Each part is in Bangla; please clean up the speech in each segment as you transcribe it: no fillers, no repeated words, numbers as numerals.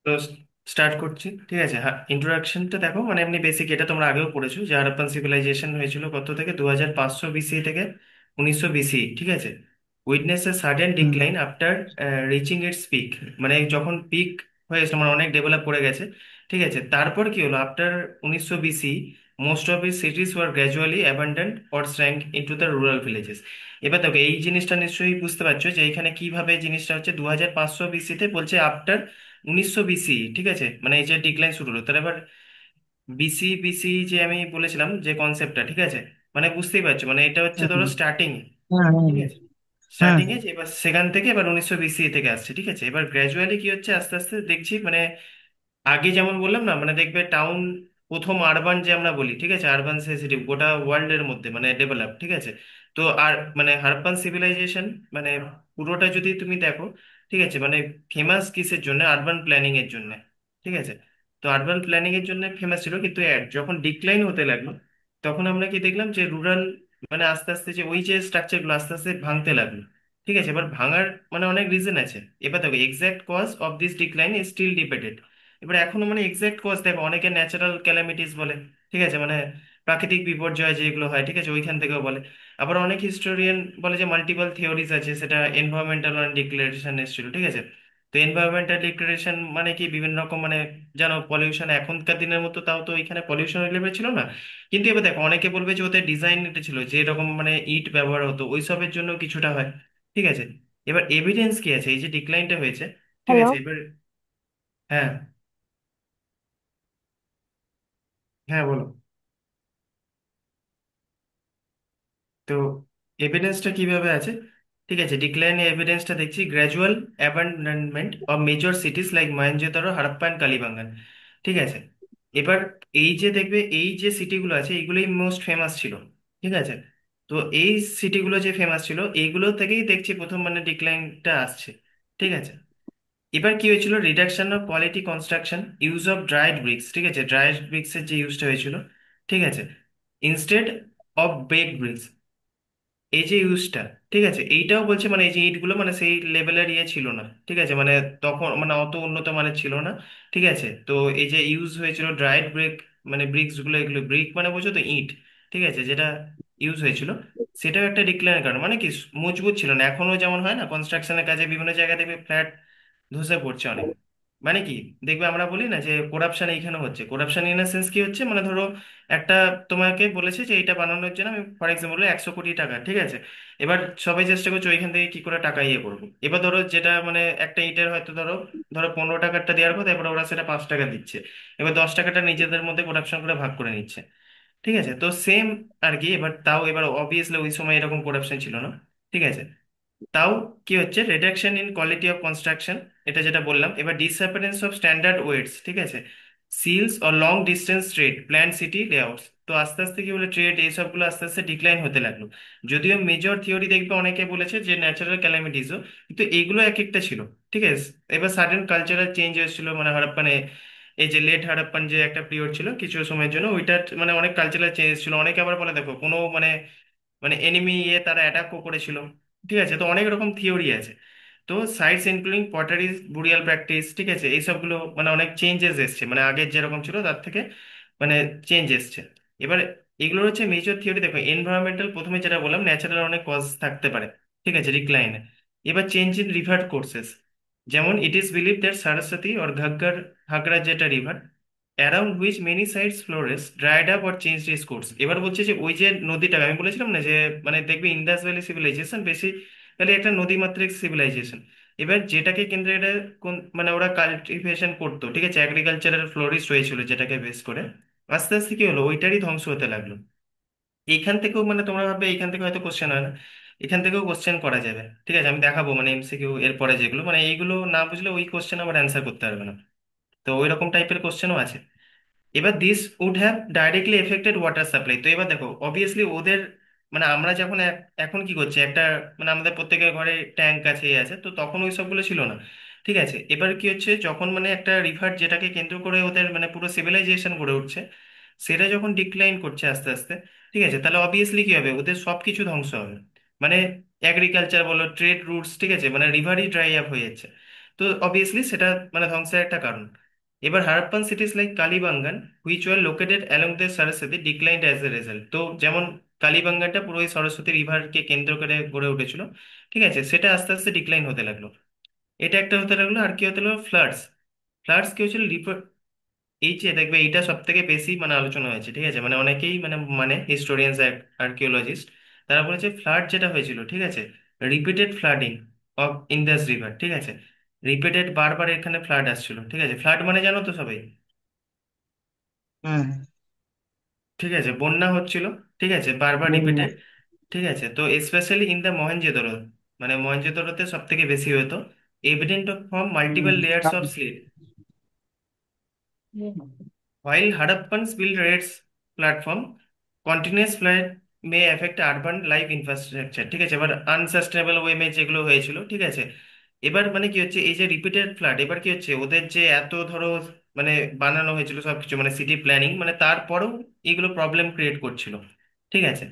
তো স্টার্ট করছি, ঠিক আছে। হ্যাঁ, ইন্ট্রোডাকশনটা দেখো, মানে এমনি বেসিক, এটা তোমরা আগেও পড়েছো যে হারাপ্পান সিভিলাইজেশন হয়েছিল কত থেকে 2500 বিসি থেকে 1900 বিসি, ঠিক আছে। Witness a sudden hmm decline after reaching its peak, মানে যখন পিক হয়ে গেছে, মানে অনেক ডেভেলপ করে গেছে, ঠিক আছে। তারপর কি হলো, after 1900 BC most of its cities were gradually abandoned or shrank into the rural villages. এবার দেখো এই জিনিসটা নিশ্চয়ই বুঝতে পারছো যে এখানে কিভাবে জিনিসটা হচ্ছে 2500 বিসিতে বলছে আফটার 1900 বিসি, ঠিক আছে, মানে এই যে ডিক্লাইন শুরু হলো। তাহলে এবার বিসি বিসি যে আমি বলেছিলাম যে কনসেপ্টটা, ঠিক আছে, মানে বুঝতেই পারছো, মানে এটা হচ্ছে ধরো হুম স্টার্টিং, হুম ঠিক হুম আছে। হুম স্টার্টিং এ যে এবার সেখান থেকে এবার 1900 বিসি থেকে আসছে, ঠিক আছে। এবার গ্র্যাজুয়ালি কি হচ্ছে, আস্তে আস্তে দেখছি, মানে আগে যেমন বললাম না, মানে দেখবে টাউন প্রথম আরবান যে আমরা বলি, ঠিক আছে, আরবান সিটি গোটা ওয়ার্ল্ড এর মধ্যে মানে ডেভেলপ, ঠিক আছে। তো আর মানে হারপ্পান সিভিলাইজেশন মানে পুরোটা যদি তুমি দেখো, ঠিক আছে, মানে ফেমাস কিসের জন্য, আরবান প্ল্যানিং এর জন্য, ঠিক আছে। তো আরবান প্ল্যানিং এর জন্য ফেমাস ছিল, কিন্তু যখন ডিক্লাইন হতে লাগলো তখন আমরা কি দেখলাম যে রুরাল, মানে আস্তে আস্তে যে ওই যে স্ট্রাকচার গুলো আস্তে আস্তে ভাঙতে লাগলো, ঠিক আছে। এবার ভাঙার মানে অনেক রিজন আছে। এবার দেখো exact cause of this decline is still debated. এবার এখনো মানে এক্সাক্ট কজ দেখো, অনেকে ন্যাচারাল ক্যালামিটিস বলে, ঠিক আছে, মানে প্রাকৃতিক বিপর্যয় যেগুলো হয়, ঠিক আছে, ওইখান থেকেও বলে। আবার অনেক হিস্টোরিয়ান বলে যে মাল্টিপল থিওরিজ আছে, সেটা এনভায়রনমেন্টাল ডিক্লারেশন এসেছিল, ঠিক আছে। তো এনভায়রনমেন্টাল ডিক্লারেশন মানে কি, বিভিন্ন রকম মানে জানো পলিউশন এখনকার দিনের মতো, তাও তো এখানে পলিউশন লেভেল ছিল না। কিন্তু এবার দেখো অনেকে বলবে যে ওদের ডিজাইন এটা ছিল যে এরকম মানে ইট ব্যবহার হতো ওইসবের জন্য কিছুটা হয়, ঠিক আছে। এবার এভিডেন্স কি আছে এই যে ডিক্লাইনটা হয়েছে, ঠিক হ্যালো। আছে। এবার হ্যাঁ, হ্যাঁ বলো। তো এভিডেন্সটা কিভাবে আছে, ঠিক আছে। ডিক্লাইন এভিডেন্সটা দেখছি gradual abandonment of major cities like Mohenjodaro, Harappa and Kalibangan, ঠিক আছে। এবার এই যে দেখবে এই যে সিটিগুলো আছে এইগুলোই মোস্ট ফেমাস ছিল, ঠিক আছে। তো এই সিটিগুলো যে ফেমাস ছিল এইগুলো থেকেই দেখছি প্রথম মানে ডিক্লাইনটা আসছে, ঠিক আছে। এবার কি হয়েছিল, reduction of quality construction, use of dried bricks, ঠিক আছে, ড্রাইড ব্রিক্সের যে ইউজটা হয়েছিল, ঠিক আছে, ইনস্টেড অফ বেক ব্রিক্স, এই যে ইউজটা, ঠিক আছে, এইটাও বলছে মানে এই যে ইটগুলো মানে সেই লেভেলের ইয়ে ছিল না, ঠিক আছে, মানে তখন মানে অত উন্নত মানের ছিল না, ঠিক আছে। তো এই যে ইউজ হয়েছিল ড্রাইড ব্রিক, মানে ব্রিক্স গুলো, এগুলো ব্রিক মানে বোঝো তো ইট, ঠিক আছে, যেটা ইউজ হয়েছিল সেটাও একটা ডিক্লাইনের কারণ, মানে কি মজবুত ছিল না। এখনো যেমন হয় না কনস্ট্রাকশনের কাজে বিভিন্ন জায়গায় দেখবে ফ্ল্যাট ধসে পড়ছে অনেক, মানে কি দেখবে আমরা বলি না যে করাপশন এইখানে হচ্ছে, করাপশন ইন সেন্স কি হচ্ছে, মানে ধরো একটা তোমাকে বলেছে যে এটা বানানোর জন্য আমি ফর এক্সাম্পল 100 কোটি টাকা, ঠিক আছে। এবার সবাই চেষ্টা করছে ওইখান থেকে কি করে টাকা ইয়ে করবো। এবার ধরো যেটা মানে একটা ইটের হয়তো ধরো ধরো 15 টাকারটা দেওয়ার কথা, এবার ওরা সেটা 5 টাকা দিচ্ছে। এবার 10 টাকাটা নিজেদের মধ্যে করাপশন করে ভাগ করে নিচ্ছে, ঠিক আছে। তো সেম আর কি, এবার তাও এবার অবভিয়াসলি ওই সময় এরকম করাপশন ছিল না, ঠিক আছে। তাও কি হচ্ছে, reduction in quality of construction, এটা যেটা বললাম। এবার ডিসঅ্যাপিয়ারেন্স অফ স্ট্যান্ডার্ড ওয়েটস, ঠিক আছে, সিলস ও long distance trade plan city layouts. তো আস্তে আস্তে কি বলে ট্রেড এইসবগুলো আস্তে আস্তে ডিক্লাইন হতে লাগলো। যদিও মেজর থিওরি দেখবে অনেকে বলেছে যে ন্যাচারাল ক্যালামিটিসও, কিন্তু এইগুলো এক একটা ছিল, ঠিক আছে। এবার সাডেন কালচারাল চেঞ্জ এসেছিল, মানে হারাপ্পানে এই যে লেট হারাপ্পান যে একটা পিরিয়ড ছিল কিছু সময়ের জন্য, ওইটার মানে অনেক কালচারাল চেঞ্জ ছিল। অনেকে আবার বলে দেখো কোনো মানে মানে এনিমি ইয়ে তারা অ্যাটাকও করেছিল, ঠিক আছে। তো অনেক রকম থিওরি আছে। তো সাইটস ইনক্লুডিং পটারিজ, বুরিয়াল প্র্যাকটিস, ঠিক আছে, এইসবগুলো মানে অনেক চেঞ্জেস এসছে, মানে আগের যেরকম ছিল তার থেকে মানে চেঞ্জ এসছে। এবার এগুলো হচ্ছে মেজর থিওরি। দেখো এনভায়রনমেন্টাল, প্রথমে যেটা বললাম ন্যাচারাল অনেক কজ থাকতে পারে, ঠিক আছে, ডিক্লাইনে। এবার চেঞ্জ ইন রিভার কোর্সেস, যেমন it is believe that Saraswati or Ghaggar, Ghaghara যেটা river around which many sites flourish dried up or change its course. এবার বলছে যে ওই যে নদীটা আমি বলেছিলাম না যে মানে দেখবে ইন্দাস ভ্যালি সিভিলাইজেশন বেসিক্যালি একটা নদীমাতৃক সিভিলাইজেশন। এবার যেটাকে কেন্দ্রে এটা কোন মানে ওরা কাল্টিভেশন করতো, ঠিক আছে, অ্যাগ্রিকালচারাল ফ্লোরিস্ট হয়েছিল যেটাকে বেস করে। আস্তে আস্তে কি হলো, ওইটারই ধ্বংস হতে লাগলো। এইখান থেকেও মানে তোমরা ভাববে এইখান থেকে হয়তো কোশ্চেন হয় না, এখান থেকেও কোশ্চেন করা যাবে, ঠিক আছে। আমি দেখাবো মানে এমসিকিউ এরপরে যেগুলো মানে এইগুলো না বুঝলে ওই কোশ্চেন আবার অ্যান্সার করতে পারবে না। তো ওই রকম টাইপের কোশ্চেনও আছে। এবার this would have directly affected water supply. তো এবার দেখো অবভিয়াসলি ওদের মানে আমরা যখন এখন কি করছি একটা মানে আমাদের প্রত্যেকের ঘরে ট্যাঙ্ক আছে এ আছে, তো তখন ওই সবগুলো ছিল না, ঠিক আছে। এবার কি হচ্ছে, যখন মানে একটা রিভার যেটাকে কেন্দ্র করে ওদের মানে পুরো সিভিলাইজেশন গড়ে উঠছে, সেটা যখন ডিক্লাইন করছে আস্তে আস্তে, ঠিক আছে, তাহলে অবভিয়াসলি কি হবে, ওদের সবকিছু ধ্বংস হবে। মানে এগ্রিকালচার বলো, ট্রেড রুটস, ঠিক আছে, মানে রিভারই ড্রাই আপ হয়ে যাচ্ছে। তো অবভিয়াসলি সেটা মানে ধ্বংসের একটা কারণ। এবার Harappan cities like Kalibangan which were located along the Saraswati declined as a result. তো যেমন কালিবাঙ্গানটা পুরো ওই সরস্বতী রিভারকে কেন্দ্র করে গড়ে উঠেছিল, ঠিক আছে, সেটা আস্তে আস্তে ডিক্লাইন হতে লাগলো। এটা একটা হতে লাগলো। আর কি হতে লাগলো, ফ্লাডস। ফ্লাডস কি হচ্ছিল, এই যে দেখবে এইটা সব থেকে বেশি মানে আলোচনা হয়েছে, ঠিক আছে, মানে অনেকেই মানে মানে হিস্টোরিয়ানস, আর্কিওলজিস্ট, তারা বলেছে ফ্লাড যেটা হয়েছিল, ঠিক আছে, repeated flooding of Indus river, ঠিক আছে, রিপিটেড বারবার এখানে ফ্লাড আসছিল, ঠিক আছে। ফ্লাড মানে জানো তো সবাই, হ্যাঁ, ঠিক আছে, বন্যা হচ্ছিল, ঠিক আছে, বারবার বন্যা। রিপিটেড, ঠিক আছে। তো স্পেশালি ইন দ্য মহেঞ্জোদারো, মানে মহেঞ্জোদারোতে সব থেকে বেশি হতো, evident of from multiple layers of slit. While Harappans built rails platform, continuous flood may affect urban life infrastructure, ঠিক আছে। এবার আনসাস্টেনেবল ওয়ে মে যেগুলো হয়েছিল, ঠিক আছে। এবার মানে কি হচ্ছে, এই যে রিপিটেড ফ্লাড, এবার কি হচ্ছে ওদের যে এত ধরো মানে বানানো হয়েছিল সবকিছু মানে সিটি প্ল্যানিং, মানে তারপরেও এগুলো প্রবলেম ক্রিয়েট করছিল, ঠিক আছে।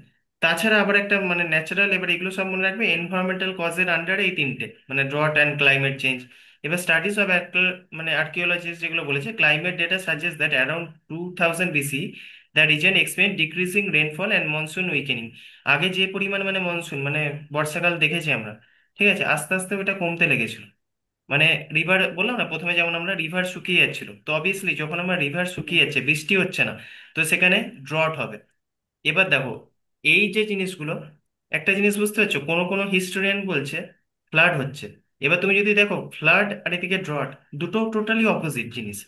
তাছাড়া আবার একটা মানে ন্যাচারাল, এবার এগুলো সব মনে রাখবে এনভায়রনমেন্টাল কজের আন্ডারে এই তিনটে, মানে ড্রট অ্যান্ড ক্লাইমেট চেঞ্জ। এবার স্টাডিজ অফ মানে আর্কিওলজিস্ট যেগুলো বলেছে, climate data suggest that around 2000 BC the region experience decreasing rainfall and monsoon weakening. আগে যে পরিমাণ মানে মনসুন মানে বর্ষাকাল দেখেছি আমরা, ঠিক আছে, আস্তে আস্তে ওটা কমতে লেগেছিল। মানে রিভার বললাম না প্রথমে, যেমন আমরা রিভার শুকিয়ে যাচ্ছিল, তো অবভিয়াসলি যখন আমরা রিভার শুকিয়ে যাচ্ছে, বৃষ্টি হচ্ছে না, তো সেখানে ড্রট হবে। এবার দেখো এই যে জিনিসগুলো, একটা জিনিস বুঝতে পারছো, কোনো কোনো হিস্টোরিয়ান বলছে ফ্লাড হচ্ছে। এবার তুমি যদি দেখো ফ্লাড আর এদিকে ড্রট, দুটো টোটালি অপোজিট জিনিস।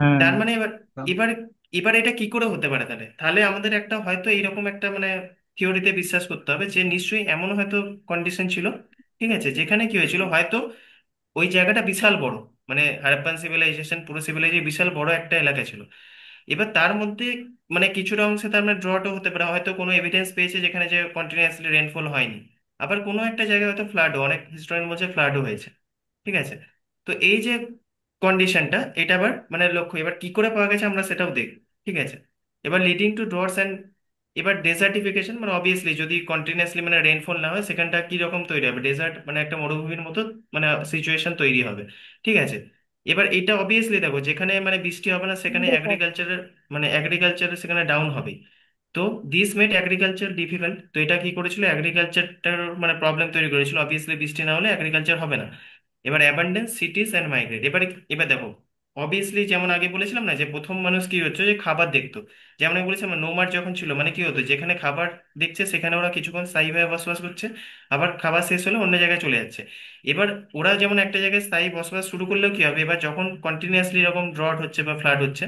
হ্যাঁ, তার মানে এবার এবার এবার এটা কি করে হতে পারে, তাহলে তাহলে আমাদের একটা হয়তো এইরকম একটা মানে থিওরিতে বিশ্বাস করতে হবে যে নিশ্চয়ই এমন হয়তো কন্ডিশন ছিল, ঠিক আছে, যেখানে কি হয়েছিল হয়তো ওই জায়গাটা বিশাল বড়, মানে হারাপ্পান সিভিলাইজেশন পুরো সিভিলাইজেশন বিশাল বড় একটা এলাকা ছিল। এবার তার মধ্যে মানে কিছুটা অংশে তার মানে ড্রটও হতে পারে, হয়তো কোনো এভিডেন্স পেয়েছে যেখানে যে কন্টিনিউয়াসলি রেনফল হয়নি। আবার কোনো একটা জায়গায় হয়তো ফ্লাডও, অনেক হিস্টোরিয়ান বলছে ফ্লাডও হয়েছে, ঠিক আছে। তো এই যে কন্ডিশনটা, এটা আবার মানে লক্ষ্য এবার কি করে পাওয়া গেছে আমরা সেটাও দেখব, ঠিক আছে। এবার লিডিং টু ড্রটস অ্যান্ড, এবার ডেজার্টিফিকেশন, মানে অবভিয়াসলি যদি কন্টিনিউয়াসলি মানে রেনফল না হয় সেখানটা কি রকম তৈরি হবে, ডেজার্ট মানে একটা মরুভূমির মতো মানে সিচুয়েশন তৈরি হবে, ঠিক আছে। এবার এটা অবভিয়াসলি দেখো যেখানে মানে বৃষ্টি হবে না সেখানে এগ্রিকালচারের মানে এগ্রিকালচারের সেখানে ডাউন হবে। তো দিস মেড এগ্রিকালচার ডিফিকাল্ট। তো এটা কি করেছিল, এগ্রিকালচারটার মানে প্রবলেম তৈরি করেছিল, অবভিয়াসলি বৃষ্টি না হলে এগ্রিকালচার হবে না। এবার অ্যাবান্ডেন্স সিটিজ অ্যান্ড মাইগ্রেট, এবার দেখো অবভিয়াসলি যেমন আগে বলেছিলাম না যে প্রথম মানুষ কি হচ্ছে যে খাবার দেখতো, যেমন আমি বলেছিলাম নোমাড যখন ছিল মানে কি হতো, যেখানে খাবার দেখছে সেখানে ওরা কিছুক্ষণ স্থায়ীভাবে বসবাস করছে, আবার খাবার শেষ হলে অন্য জায়গায় চলে যাচ্ছে। এবার ওরা যেমন একটা জায়গায় স্থায়ী বসবাস শুরু করলেও কি হবে, এবার যখন কন্টিনিউয়াসলি এরকম ড্রট হচ্ছে বা ফ্লাড হচ্ছে,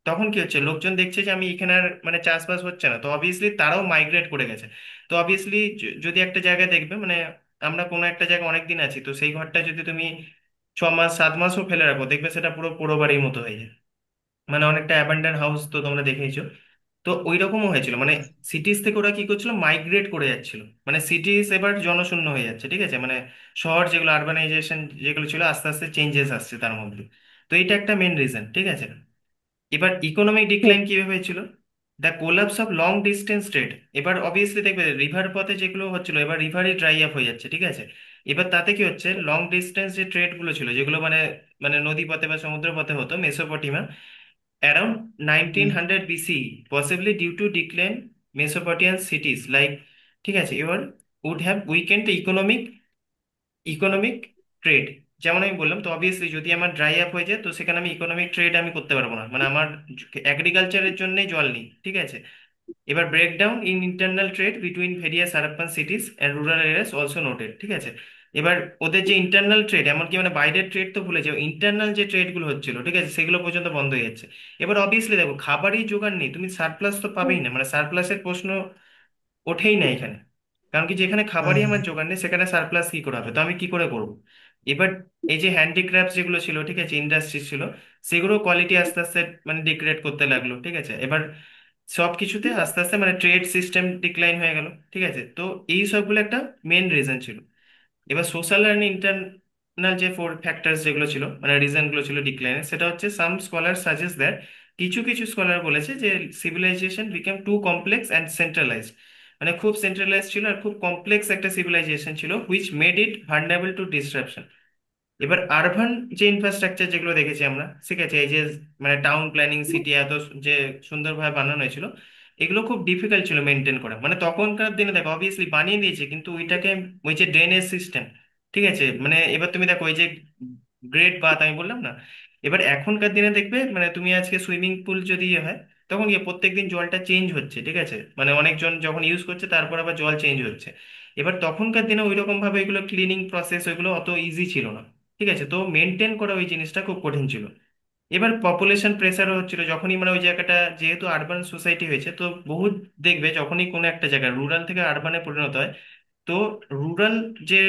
তখন কি হচ্ছে লোকজন দেখছে যে আমি এখানে আর মানে চাষবাস হচ্ছে না, তো অবভিয়াসলি তারাও মাইগ্রেট করে গেছে। তো অবভিয়াসলি যদি একটা জায়গায় দেখবে মানে আমরা কোনো একটা জায়গায় অনেক দিন আছি, তো সেই ঘরটা যদি তুমি 6 মাস 7 মাসও ফেলে রাখো দেখবে সেটা পুরো পুরো বাড়ির মতো হয়ে যায়, মানে অনেকটা অ্যাবান্ডান্ট হাউস তো তোমরা দেখেইছো। তো ওই রকমও হয়েছিল, মানে সিটিজ থেকে ওরা কি করছিল, মাইগ্রেট করে যাচ্ছিল, মানে সিটিজ এবার জনশূন্য হয়ে যাচ্ছে, ঠিক আছে, মানে শহর যেগুলো আরবানাইজেশন যেগুলো ছিল আস্তে আস্তে চেঞ্জেস আসছে তার মধ্যে। তো এটা একটা মেন রিজন, ঠিক আছে। এবার ইকোনমিক ডিক্লাইন কিভাবে হয়েছিল, the collapse of long distance trade. এবার অবভিয়াসলি দেখবে রিভার পথে যেগুলো হচ্ছিল এবার রিভারই ড্রাই আপ হয়ে যাচ্ছে, ঠিক আছে। এবার তাতে কি হচ্ছে, লং ডিস্টেন্স যে ট্রেড গুলো ছিল যেগুলো মানে মানে নদী পথে বা সমুদ্র পথে হতো, Mesopotamia around 1900 BC, possibly due to decline Mesopotamian cities like, ঠিক আছে, এবার would have weakened the economic trade. যেমন আমি বললাম, তো অবভিয়াসলি যদি আমার ড্রাই আপ হয়ে যায় তো সেখানে আমি ইকোনমিক ট্রেড আমি করতে পারবো না, মানে আমার এগ্রিকালচারের জন্যই জল নেই, ঠিক আছে। এবার breakdown in internal trade between various Harappan cities and rural areas also noted, ঠিক আছে। এবার ওদের যে ইন্টারনাল ট্রেড, এমনকি মানে বাইরের ট্রেড তো ভুলে যাও, ইন্টারনাল যে ট্রেড গুলো হচ্ছিল, ঠিক আছে, সেগুলো পর্যন্ত বন্ধ হয়ে যাচ্ছে। এবার অবভিয়াসলি দেখো খাবারই জোগাড় নেই, তুমি সারপ্লাস তো পাবেই না, মানে সারপ্লাসের প্রশ্ন ওঠেই না এখানে। কারণ কি যেখানে খাবারই হ্যাঁ, আমার জোগাড় নেই সেখানে সারপ্লাস কি করে হবে, তো আমি কি করে করব। এবার এই যে হ্যান্ডিক্রাফট যেগুলো ছিল, ঠিক আছে, ইন্ডাস্ট্রি ছিল, সেগুলো কোয়ালিটি আস্তে আস্তে মানে ডিগ্রেড করতে লাগলো, ঠিক আছে। এবার সব কিছুতে আস্তে আস্তে মানে ট্রেড সিস্টেম ডিক্লাইন হয়ে গেল, ঠিক আছে। তো এই সবগুলো একটা মেন রিজন ছিল। এবার সোশ্যাল অ্যান্ড ইন্টারনাল যে ফোর ফ্যাক্টরস যেগুলো ছিল মানে রিজন গুলো ছিল ডিক্লাইনের, সেটা হচ্ছে সাম স্কলার সাজেস্ট দ্যাট, কিছু কিছু স্কলার বলেছে যে civilization became too complex and centralized, মানে খুব সেন্ট্রালাইজ ছিল আর খুব কমপ্লেক্স একটা সিভিলাইজেশন ছিল, which made it vulnerable to disruption. এবার আরবান যে ইনফ্রাস্ট্রাকচার যেগুলো দেখেছি আমরা, ঠিক আছে, এই যে মানে টাউন প্ল্যানিং সিটি এত যে সুন্দরভাবে বানানো হয়েছিল, এগুলো খুব ডিফিকাল্ট ছিল মেনটেন করা। মানে তখনকার দিনে দেখো অবভিয়াসলি বানিয়ে দিয়েছে, কিন্তু ওইটাকে, ওই যে ড্রেনেজ সিস্টেম, ঠিক আছে, মানে এবার তুমি দেখো ওই যে গ্রেট বাথ আমি বললাম না, এবার এখনকার দিনে দেখবে মানে তুমি আজকে সুইমিং পুল যদি ইয়ে হয়, তখন গিয়ে প্রত্যেকদিন জলটা চেঞ্জ হচ্ছে, ঠিক আছে, মানে অনেকজন যখন ইউজ করছে তারপর আবার জল চেঞ্জ হচ্ছে। এবার তখনকার দিনে ওই রকম ভাবে এগুলো ক্লিনিং প্রসেস ওইগুলো অত ইজি ছিল না, ঠিক আছে, তো মেনটেন করা ওই জিনিসটা খুব কঠিন ছিল। এবার পপুলেশন প্রেসারও হচ্ছিল যখনই মানে ওই জায়গাটা যেহেতু আরবান সোসাইটি হয়েছে, তো বহু দেখবে যখনই কোনো একটা জায়গা রুরাল থেকে আরবানে পরিণত হয়, তো রুরাল যে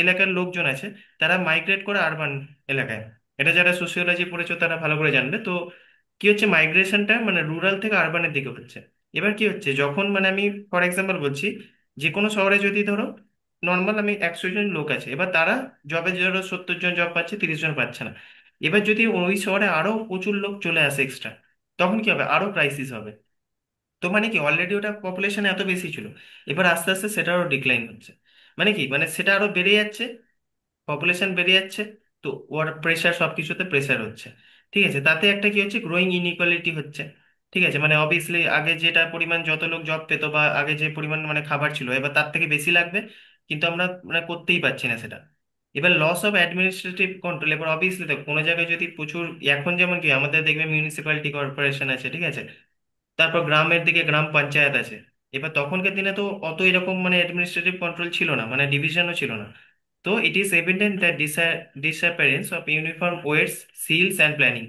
এলাকার লোকজন আছে তারা মাইগ্রেট করে আরবান এলাকায়। এটা যারা সোসিওলজি পড়েছো তারা ভালো করে জানবে। তো কি হচ্ছে, মাইগ্রেশনটা মানে রুরাল থেকে আরবানের দিকে হচ্ছে। এবার কি হচ্ছে, যখন মানে আমি ফর এক্সাম্পল বলছি, যে কোনো শহরে যদি ধরো নর্মাল আমি 100 জন লোক আছে, এবার তারা জবে ধরো 70 জন জব পাচ্ছে, 30 জন পাচ্ছে না। এবার যদি ওই শহরে আরো প্রচুর লোক চলে আসে এক্সট্রা, তখন কি হবে, আরো ক্রাইসিস হবে। তো মানে কি অলরেডি ওটা পপুলেশন এত বেশি ছিল, এবার আস্তে আস্তে সেটা আরো ডিক্লাইন হচ্ছে। মানে কি, মানে সেটা আরো বেড়ে যাচ্ছে, পপুলেশন বেড়ে যাচ্ছে, তো ওর প্রেশার, সবকিছুতে প্রেশার হচ্ছে। ঠিক আছে, তাতে একটা কি হচ্ছে, গ্রোয়িং ইনইকুয়ালিটি হচ্ছে। ঠিক আছে, মানে অবভিয়াসলি আগে যেটা পরিমাণ যত লোক জব পেতো বা আগে যে পরিমাণ মানে খাবার ছিল, এবার তার থেকে বেশি লাগবে, কিন্তু আমরা মানে করতেই পারছি না সেটা। এবার লস অফ অ্যাডমিনিস্ট্রেটিভ কন্ট্রোল, এবার অবভিয়াসলি দেখো কোনো জায়গায় যদি প্রচুর, এখন যেমন কি আমাদের দেখবে মিউনিসিপ্যালিটি কর্পোরেশন আছে, ঠিক আছে, তারপর গ্রামের দিকে গ্রাম পঞ্চায়েত আছে। এবার তখনকার দিনে তো অত এরকম মানে অ্যাডমিনিস্ট্রেটিভ কন্ট্রোল ছিল না, মানে ডিভিশনও ছিল না। তো it is evident that disappearance of uniform weights, seals and planning.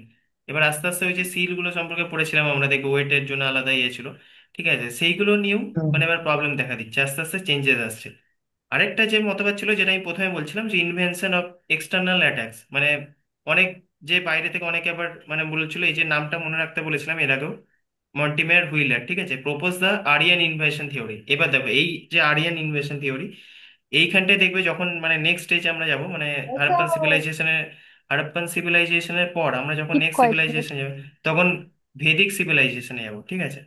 এবার আস্তে আস্তে ওই যে সিল গুলো সম্পর্কে পড়েছিলাম আমরা, দেখবো ওয়েটের জন্য আলাদা ইয়ে ছিল, ঠিক আছে, সেইগুলো নিয়েও হুম। মানে এবার প্রবলেম দেখা দিচ্ছে, আস্তে আস্তে চেঞ্জেস আসছে। আরেকটা যে মতবাদ ছিল যেটা আমি প্রথমে বলছিলাম, যে ইনভেনশন অফ এক্সটার্নাল অ্যাটাকস, মানে অনেক যে বাইরে থেকে অনেকে আবার মানে বলেছিল, এই যে নামটা মনে রাখতে বলেছিলাম এর আগেও, মন্টিমেয়ার হুইলার, ঠিক আছে, propose the Aryan invasion theory. এবার দেখো এই যে আরিয়ান ইনভেশন থিওরি, এইখানটায় দেখবে যখন মানে নেক্সট স্টেজে আমরা যাব, মানে এটা হারাপ্পান সিভিলাইজেশনের পর আমরা যখন ঠিক নেক্সট কয়েকদিন। সিভিলাইজেশন যাব, তখন ভেদিক সিভিলাইজেশনে যাব, ঠিক আছে।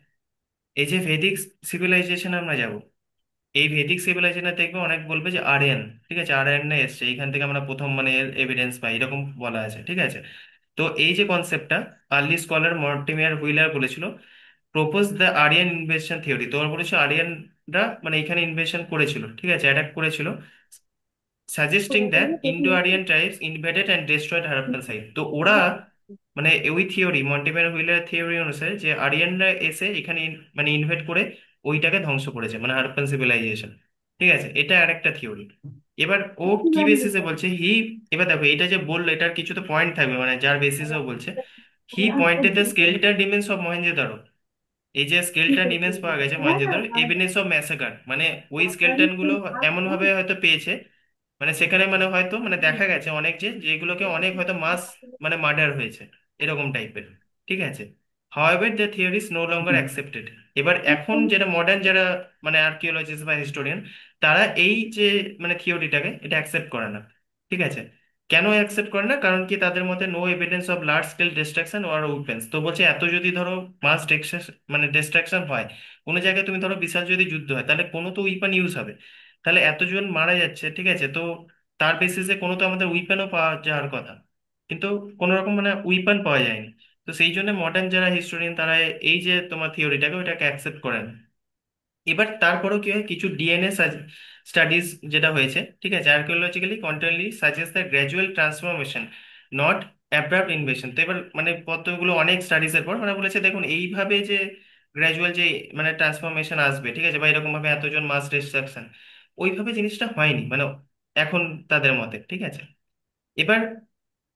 এই যে ভেদিক সিভিলাইজেশনে আমরা যাব, এই ভেদিক সিভিলাইজেশনে দেখবে অনেক বলবে যে আর্যান, ঠিক আছে, আর্যানরা এসছে এইখান থেকে, আমরা প্রথম মানে এভিডেন্স পাই, এরকম বলা আছে, ঠিক আছে। তো এই যে কনসেপ্টটা আর্লি স্কলার মর্টিমিয়ার হুইলার বলেছিল, propose the Aryan invasion theory, তোমার বলেছিল আরিয়ানরা মানে এখানে ইনভেশন করেছিল, ঠিক আছে, অ্যাটাক করেছিল, suggesting that Indo Aryan tribes invaded and destroyed Harappan site. তো ওরা মানে ওই থিওরি, মন্টিমের হুইলার থিওরি অনুসারে, যে আরিয়ানরা এসে এখানে মানে ইনভেট করে ওইটাকে ধ্বংস করেছে, মানে হারাপ্পান সিভিলাইজেশন, ঠিক আছে, এটা আরেকটা থিওরি। এবার ও কি বেসিসে বলছে, এবার দেখো এটা যে বললো এটার কিছু তো পয়েন্ট থাকবে, মানে যার বেসিসে ও বলছে, he pointed the skeletal remains of Mohenjodaro. এই যে স্কেলটন রিমেন্স পাওয়া গেছে মহেঞ্জোদারো, এভিডেন্স অফ ম্যাসাকার, মানে ওই স্কেলটন গুলো এমন ভাবে হয়তো পেয়েছে, মানে সেখানে মানে হয়তো মানে দেখা গেছে অনেক যে যেগুলোকে অনেক হয়তো মাস মানে মার্ডার হয়েছে, এরকম টাইপের, ঠিক আছে। However the theory is no longer accepted. এবার এখন যেটা মডার্ন যারা মানে আর্কিওলজিস্ট বা হিস্টোরিয়ান, তারা এই যে মানে থিওরিটাকে এটা অ্যাকসেপ্ট করে না, ঠিক আছে। কেন অ্যাকসেপ্ট করে না, কারণ কি তাদের মতে no evidence of large scale destruction or weapons. তো বলছে এত যদি ধরো মাস মানে ডিস্ট্রাকশন হয়, কোনো জায়গায় তুমি ধরো বিশাল যদি যুদ্ধ হয়, তাহলে কোনো তো উইপন ইউজ হবে, তাহলে এতজন মারা যাচ্ছে, ঠিক আছে, তো তার বেসিসে কোনো তো আমাদের উইপনও পাওয়া যাওয়ার কথা, কিন্তু কোনো রকম মানে উইপন পাওয়া যায়নি। তো সেই জন্য মডার্ন যারা হিস্টোরিয়ান তারা এই যে তোমার থিওরিটাকে ওইটাকে অ্যাকসেপ্ট করেন। এবার তারপরেও কি হয়, কিছু ডিএনএ স্টাডিজ যেটা হয়েছে, ঠিক আছে, archaeologically continuously suggest the gradual transformation, not abrupt invasion. তো এবার মানে কতগুলো অনেক স্টাডিজ এর পর মানে বলেছে দেখুন এইভাবে যে গ্র্যাজুয়াল যে মানে ট্রান্সফরমেশন আসবে, ঠিক আছে, বা এরকম ভাবে এতজন মাস ডিস্ট্রাকশন, ওইভাবে জিনিসটা হয়নি মানে এখন তাদের মতে, ঠিক আছে। এবার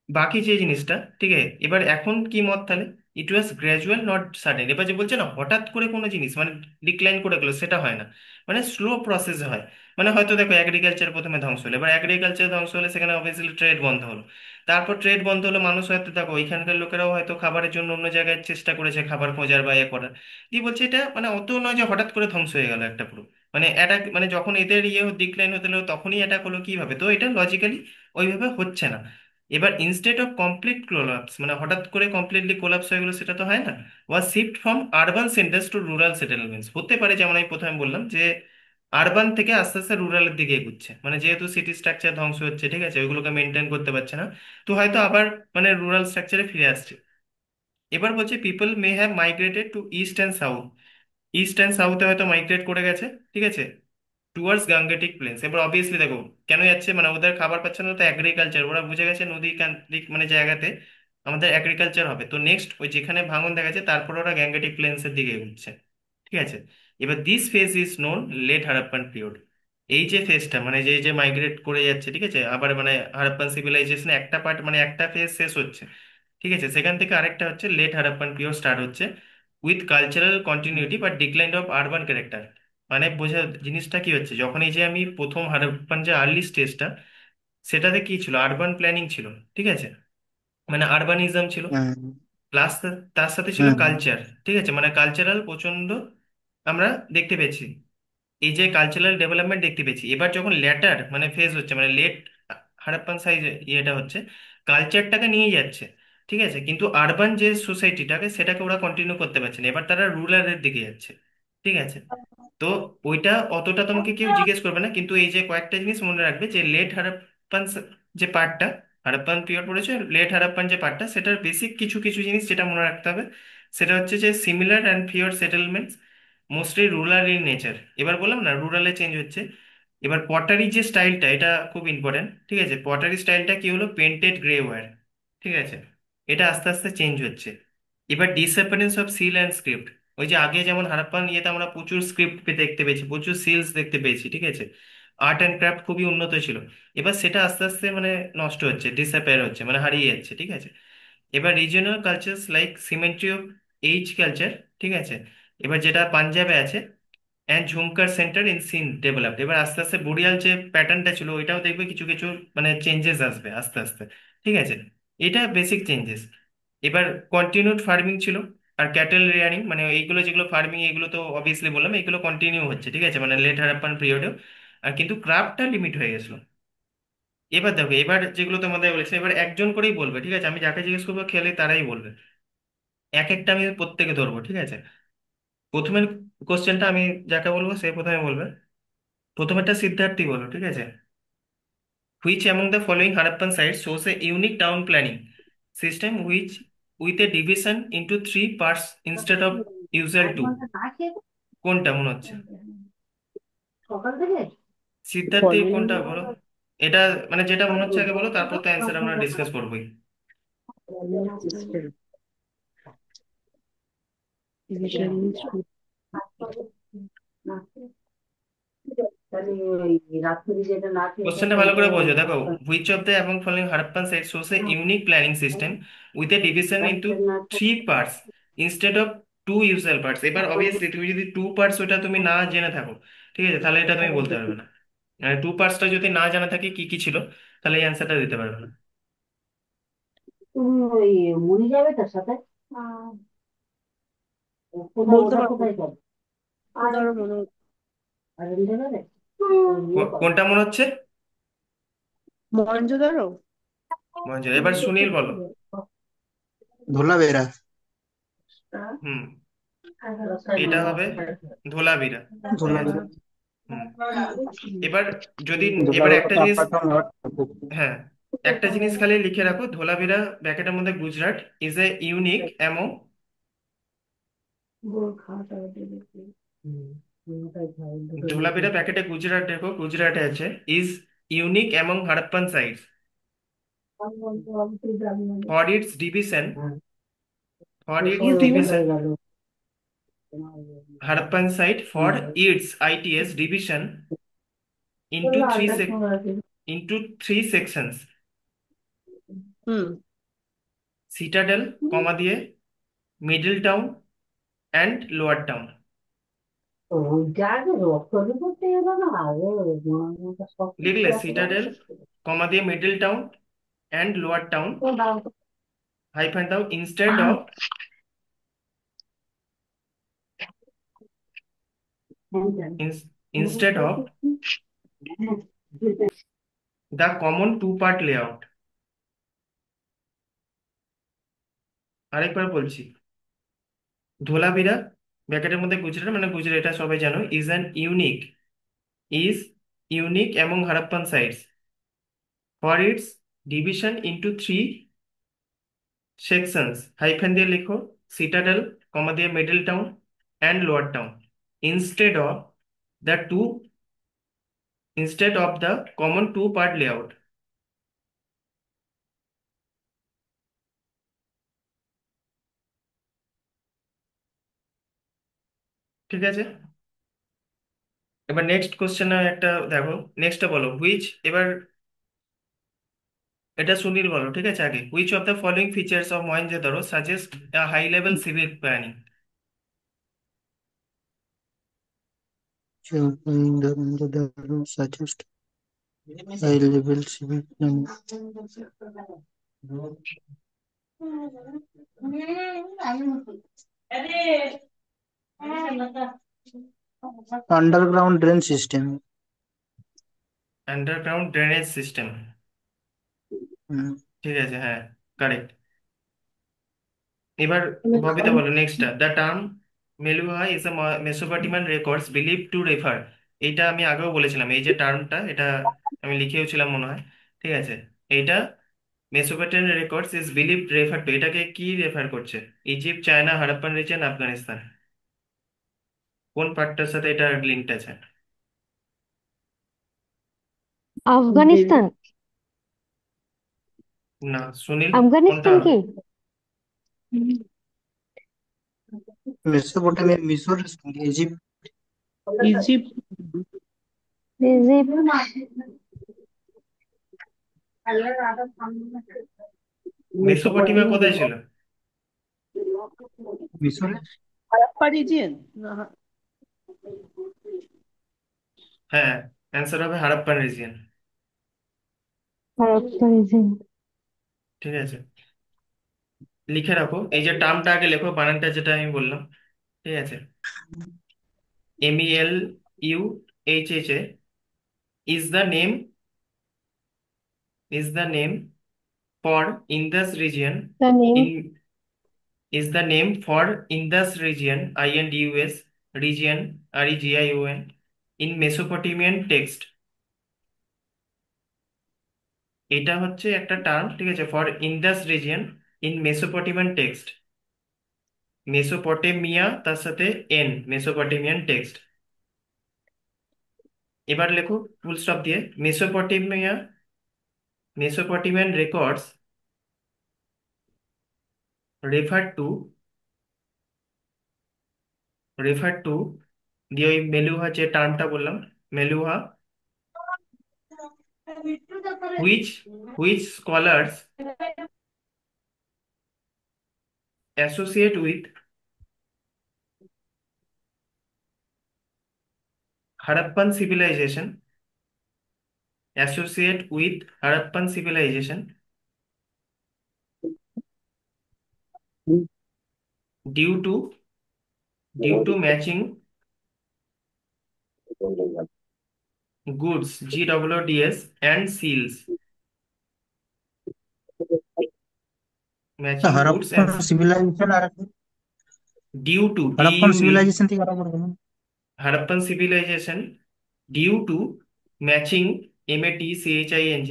বাকি যে জিনিসটা, ঠিক আছে, এবার এখন কি মত তাহলে, ইট ওয়াজ গ্র্যাজুয়াল নট সাডেন। এবার যে বলছে না হঠাৎ করে কোনো জিনিস মানে ডিক্লাইন করে গেলো, সেটা হয় না, মানে স্লো প্রসেস হয়। মানে হয়তো দেখো এগ্রিকালচার প্রথমে ধ্বংস হলো, এবার এগ্রিকালচার ধ্বংস হলে সেখানে অবভিয়াসলি ট্রেড বন্ধ হলো, তারপর ট্রেড বন্ধ হলো, মানুষ হয়তো দেখো ওইখানকার লোকেরাও হয়তো খাবারের জন্য অন্য জায়গায় চেষ্টা করেছে, খাবার খোঁজার বা ইয়ে করার। দিয়ে বলছে এটা মানে অত নয় যে হঠাৎ করে ধ্বংস হয়ে গেল একটা পুরো, মানে অ্যাটাক মানে যখন এদের ইয়ে ডিক্লাইন হতে হলো তখনই অ্যাটাক হলো, কিভাবে, তো এটা লজিক্যালি ওইভাবে হচ্ছে না। এবার ইনস্টেড অফ কমপ্লিট কোলাপস, মানে হঠাৎ করে কমপ্লিটলি কোলাপস হয়ে গেলো, সেটা তো হয় না। Was shift from urban centres to rural settlements. হতে পারে যেমন আমি প্রথমে বললাম যে আরবান থেকে আস্তে আস্তে রুরালের দিকে এগুচ্ছে, মানে যেহেতু সিটি স্ট্রাকচার ধ্বংস হচ্ছে, ঠিক আছে, ওইগুলোকে মেনটেন করতে পারছে না, তো হয়তো আবার মানে রুরাল স্ট্রাকচারে ফিরে আসছে। এবার বলছে people may have migrated to east and south, east and সাউথে হয়তো মাইগ্রেট করে গেছে, ঠিক আছে, টুয়ার্ডস গাঙ্গেটিক প্লেন্স। এবার অবভিয়াসলি দেখো কেন যাচ্ছে, মানে ওদের খাবার পাচ্ছে না, তো এগ্রিকালচার, ওরা বুঝে গেছে নদী কেন্দ্রিক মানে জায়গাতে আমাদের এগ্রিকালচার হবে, তো নেক্সট ওই যেখানে ভাঙন দেখা যাচ্ছে তারপর ওরা গ্যাঙ্গেটিক প্লেন্সের দিকে এগোচ্ছে, ঠিক আছে। এবার this phase is known late Harappan period. এই যে ফেজটা মানে যে যে মাইগ্রেট করে যাচ্ছে, ঠিক আছে, আবার মানে হারাপ্পান সিভিলাইজেশন একটা পার্ট মানে একটা ফেজ শেষ হচ্ছে, ঠিক আছে, সেখান থেকে আরেকটা হচ্ছে লেট হারাপ্পান পিরিয়ড স্টার্ট হচ্ছে with cultural continuity but decline of urban character. মানে বোঝা জিনিসটা কি হচ্ছে, যখন এই যে আমি প্রথম হারাপ্পান যে আর্লি স্টেজটা, সেটাতে কি ছিল, আরবান প্ল্যানিং ছিল, ঠিক আছে, মানে আরবানিজম ছিল, হ্যাঁ। প্লাস তার সাথে ছিল হ্যাঁ। কালচার, ঠিক আছে, মানে কালচারাল প্রচন্ড আমরা দেখতে পেয়েছি, এই যে কালচারাল ডেভেলপমেন্ট দেখতে পেয়েছি। এবার যখন ল্যাটার মানে ফেজ হচ্ছে মানে লেট হারাপ্পান সাইজ ইয়েটা হচ্ছে, কালচারটাকে নিয়ে যাচ্ছে, ঠিক আছে, কিন্তু আরবান যে সোসাইটিটাকে সেটাকে ওরা কন্টিনিউ করতে পারছে না, এবার তারা রুরালের দিকে যাচ্ছে, ঠিক আছে। তো ওইটা অতটা তোমাকে কেউ জিজ্ঞেস করবে না, কিন্তু এই যে কয়েকটা জিনিস মনে রাখবে যে লেট হারাপ্পান যে পার্টটা, হারাপ্পান পিরিয়ড পড়েছে, লেট হারাপ্পান যে পার্টটা, সেটার বেসিক কিছু কিছু জিনিস যেটা মনে রাখতে হবে, সেটা হচ্ছে যে similar and fewer settlements, mostly rural in nature. এবার বললাম না রুরালে চেঞ্জ হচ্ছে। এবার পটারি যে স্টাইলটা, এটা খুব ইম্পর্টেন্ট, ঠিক আছে, পটারি স্টাইলটা কি হলো, পেন্টেড গ্রে ওয়্যার, ঠিক আছে, এটা আস্তে আস্তে চেঞ্জ হচ্ছে। এবার disappearance of seal and script, ওই যে আগে যেমন হারাপ্পান ইয়েতে আমরা প্রচুর স্ক্রিপ্ট দেখতে পেয়েছি, প্রচুর সিলস দেখতে পেয়েছি, ঠিক আছে, আর্ট অ্যান্ড ক্রাফট খুবই উন্নত ছিল, এবার সেটা আস্তে আস্তে মানে নষ্ট হচ্ছে, ডিসঅ্যাপিয়ার হচ্ছে, মানে হারিয়ে যাচ্ছে, ঠিক আছে। এবার regional cultures like cemetery of H culture, ঠিক আছে, এবার যেটা পাঞ্জাবে আছে, অ্যান্ড ঝুমকার সেন্টার ইন সিন ডেভেলপড, এবার আস্তে আস্তে বুড়িয়াল যে প্যাটার্নটা ছিল ওইটাও দেখবে কিছু কিছু মানে চেঞ্জেস আসবে আস্তে আস্তে, ঠিক আছে, এটা বেসিক চেঞ্জেস। এবার কন্টিনিউড ফার্মিং ছিল, আর ক্যাটেল রেয়ারিং, মানে এইগুলো যেগুলো ফার্মিং এগুলো তো অবভিয়াসলি বললাম এগুলো কন্টিনিউ হচ্ছে, ঠিক আছে, মানে লেট হারাপ্পান পিরিয়ডেও, আর কিন্তু ক্রাফটটা লিমিট হয়ে গেছিল। এবার দেখো এবার যেগুলো তোমাদের বলেছে, এবার একজন করেই বলবে, ঠিক আছে, আমি যাকে জিজ্ঞেস করবো খেলে তারাই বলবে, এক একটা আমি প্রত্যেকে ধরবো, ঠিক আছে। প্রথমের কোশ্চেনটা আমি যাকে বলবো সে প্রথমে বলবে। প্রথমেরটা সিদ্ধার্থী বলো, ঠিক আছে। Which among the following Harappan sites shows a unique town planning system which with a division into three parts instead of usual two? কোনটা মনে হচ্ছে? সকাল থেকে সিদ্ধার্থী ফলোইং কোনটা বলো, এটা মানে যেটা মনে হচ্ছে আগে বলো, তারপর তো অ্যান্সার আমরা ডিসকাস করবোই। System division. রাত্রি যেটা না খেয়ে কোশ্চেনটা থাকে ভালো ওটা করে বোঝো, দেখো, which of the among following Harappan site shows a unique planning system with a division into রাত্রে না three parts instead of two usual parts. এবার অবভিয়াসলি তুমি যদি টু পার্টস ওটা তুমি না জেনে থাকো, ঠিক আছে, তাহলে এটা তুমি বলতে পারবে না। টু পার্টসটা যদি না জানা থাকে কি কি ছিল, তাহলে এই অ্যান্সারটা দিতে পারবে না। তুমি ওই মুড়ি যাবে তার সাথে কোথায় বলতে ওটা পারবো না। কোথায় যাবে ধরো মনে হচ্ছে আর এমনি যাবে কোনটা মনে হচ্ছে? মহেঞ্জোদারো। মঞ্জুর, এবার সুনীল বলো। ধোলাবেরা। হুম, এটা হবে ধোলাভিরা, ঠিক আছে। ধোলাবেরা। হুম, এবার যদি, এবার ধোলাবেরা একটা তো জিনিস, আপাতত নট। হ্যাঁ, একটা জিনিস খালি লিখে রাখো, ধোলাভিরা ব্র্যাকেটের মধ্যে Gujarat is a unique among, Dholavira প্যাকেটে গুজরাট দেখো, গুজরাটে আছে is unique among Harappan sites for its division, for its division, হয়ে গেল। Harappan site for its ITS division into three into three sections, hmm. Citadel comma দিয়ে, middle town and lower town. ওইটা আগে রপ্তানি করতে গেল না আগে সব কিছু লিখলে দেখে যাবে। সিটাডেল কমা দিয়ে middle town and lower town, তো দাও হাইফেন দাও, instead of, instead of the common two part layout। আরেকবার বলছি, ধোলাভিরা ব্র্যাকেটের মধ্যে গুজরাট, মানে গুজরাট এটা সবাই জানো, is an unique is unique among Harappan sites for its division into three sections hyphen দিয়ে লিখো সিটাডেল কমা দিয়ে middle town and lower town instead of the two instead of the common two part layout। ঠিক আছে, এবার নেক্সট কোশ্চেনে একটা দেখো, নেক্সটটা বলো হুইচ, এবার এটা সুনীল বলো, ঠিক আছে, আগে which of the following features of Mohenjodaro suggest a high level civic planning. The suggest high level civic and underground drain system. Underground drainage system, Hmm. ঠিক আছে, হ্যাঁ, কারেক্ট। এবার ববিতা বলো নেক্সটটা, the term Meluha is a Mesopotamian records believe to refer. এইটা আমি আগেও বলেছিলাম, এই যে টার্মটা, এটা আমি লিখেওছিলাম মনে হয়, ঠিক আছে। এইটা Mesopotamian records is believe refer to, এটাকে কি রেফার করছে? Egypt, China, Harappan region, Afghanistan, কোন পার্টটার সাথে এটা লিঙ্কড আছে? Maybe. আফগানিস্তান। না, সুনীল, কোনটা আফগানিস্তান হবে? কি? Mesopotamia, Mysore, Egypt. Egypt. Egypt. Mesopotamia কোথায় ছিল? Mysore. Harappa region. হ্যাঁ, অ্যান্সার হবে হারাপ্পান রিজিয়ন। হরপ্পা রিজিয়ন। ঠিক আছে, লিখে রাখো, এই যে টার্মটা আগে লেখো, বানানটা যেটা আমি বললাম, ঠিক আছে। MELUHHA is the name is the name for Indus region The name in is the name for Indus region INDUS region REGION in Mesopotamian text। এটা হচ্ছে একটা টার্ম, ঠিক আছে, for Indus region in Mesopotamian text. Mesopotamia তার সাথে এন, মেসোপটেমিয়ান টেক্সট। এবার লেখো ফুল স্টপ দিয়ে, Mesopotamian records refer to refer to দিয়ে ওই মেলুহা যে টার্মটা বললাম, Meluha, which which scholars associate with Harappan civilization due to matching goods GWDS and seals, matching goods and Harappan civilization আর due to Harappan civilization থেকে আরো বলবো না? Harappan civilization due to matching MATCHING